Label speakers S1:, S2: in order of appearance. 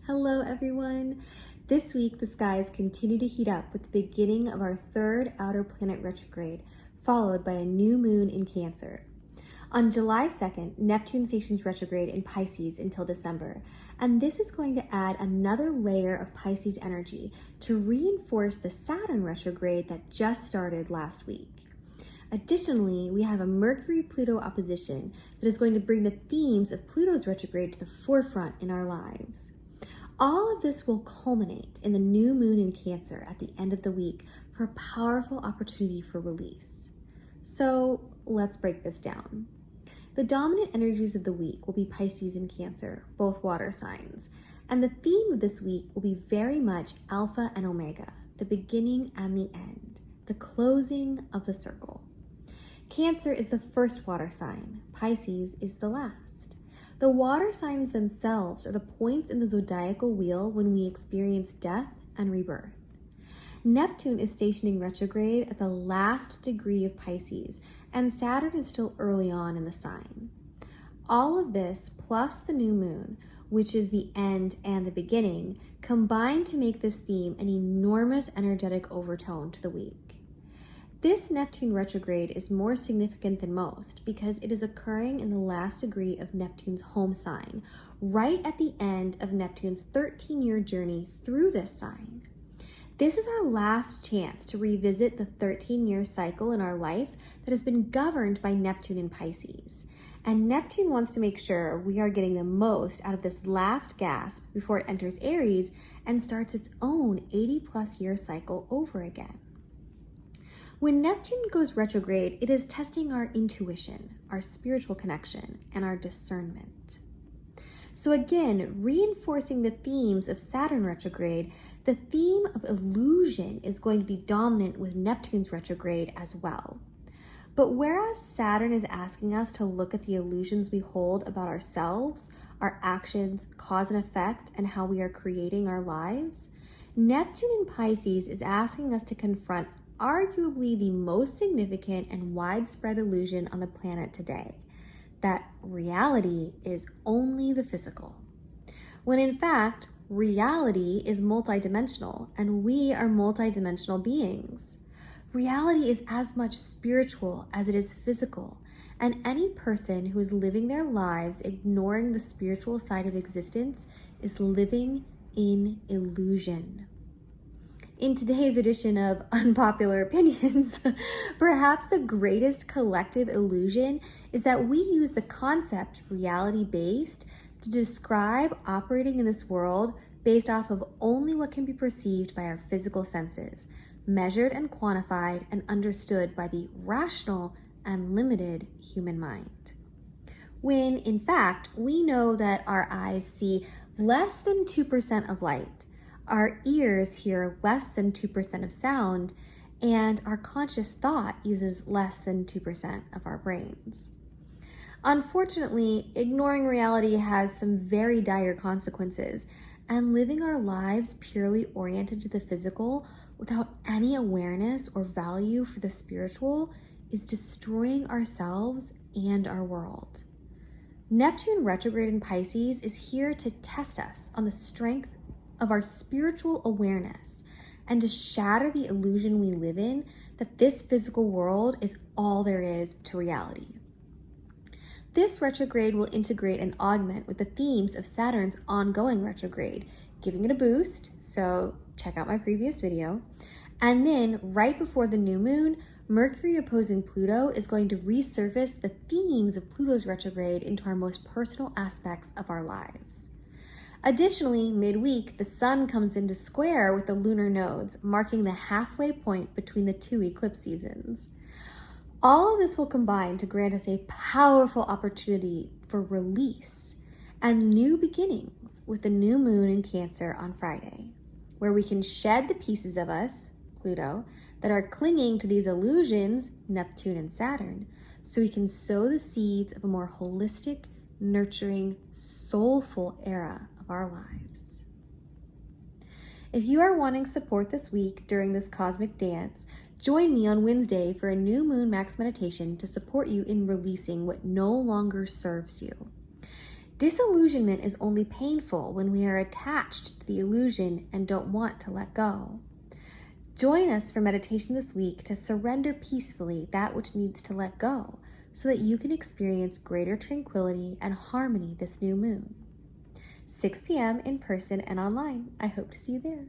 S1: Hello everyone! This week the skies continue to heat up with the beginning of our third outer planet retrograde, followed by a new moon in Cancer. On July 2nd, Neptune stations retrograde in Pisces until December, and this is going to add another layer of Pisces energy to reinforce the Saturn retrograde that just started last week. Additionally, we have a Mercury-Pluto opposition that is going to bring the themes of Pluto's retrograde to the forefront in our lives. All of this will culminate in the new moon in Cancer at the end of the week for a powerful opportunity for release. So let's break this down. The dominant energies of the week will be Pisces and Cancer, both water signs, and the theme of this week will be very much Alpha and Omega, the beginning and the end, the closing of the circle. Cancer is the first water sign, Pisces is the last. The water signs themselves are the points in the zodiacal wheel when we experience death and rebirth. Neptune is stationing retrograde at the last degree of Pisces, and Saturn is still early on in the sign. All of this, plus the new moon, which is the end and the beginning, combine to make this theme an enormous energetic overtone to the week. This Neptune retrograde is more significant than most because it is occurring in the last degree of Neptune's home sign, right at the end of Neptune's 13-year journey through this sign. This is our last chance to revisit the 13-year cycle in our life that has been governed by Neptune in Pisces. And Neptune wants to make sure we are getting the most out of this last gasp before it enters Aries and starts its own 80-plus year cycle over again. When Neptune goes retrograde, it is testing our intuition, our spiritual connection, and our discernment. So again, reinforcing the themes of Saturn retrograde, the theme of illusion is going to be dominant with Neptune's retrograde as well. But whereas Saturn is asking us to look at the illusions we hold about ourselves, our actions, cause and effect, and how we are creating our lives, Neptune in Pisces is asking us to confront arguably the most significant and widespread illusion on the planet today, that reality is only the physical. When in fact, reality is multidimensional and we are multidimensional beings. Reality is as much spiritual as it is physical, and any person who is living their lives ignoring the spiritual side of existence is living in illusion. In today's edition of Unpopular Opinions, perhaps the greatest collective illusion is that we use the concept reality-based to describe operating in this world based off of only what can be perceived by our physical senses, measured and quantified and understood by the rational and limited human mind. When, in fact, we know that our eyes see less than 2% of light, our ears hear less than 2% of sound, and our conscious thought uses less than 2% of our brains. Unfortunately, ignoring reality has some very dire consequences, and living our lives purely oriented to the physical without any awareness or value for the spiritual is destroying ourselves and our world. Neptune retrograde in Pisces is here to test us on the strength of our spiritual awareness and to shatter the illusion we live in that this physical world is all there is to reality. This retrograde will integrate and augment with the themes of Saturn's ongoing retrograde, giving it a boost, so check out my previous video. And then right before the new moon, Mercury opposing Pluto is going to resurface the themes of Pluto's retrograde into our most personal aspects of our lives. Additionally, midweek, the sun comes into square with the lunar nodes, marking the halfway point between the two eclipse seasons. All of this will combine to grant us a powerful opportunity for release and new beginnings with the new moon in Cancer on Friday, where we can shed the pieces of us, Pluto, that are clinging to these illusions, Neptune and Saturn, so we can sow the seeds of a more holistic, nurturing, soulful era of our lives. If you are wanting support this week during this cosmic dance, join me on Wednesday for a new moon max meditation to support you in releasing what no longer serves you. Disillusionment is only painful when we are attached to the illusion and don't want to let go. Join us for meditation this week to surrender peacefully that which needs to let go so that you can experience greater tranquility and harmony this new moon. 6 p.m. in person and online. I hope to see you there.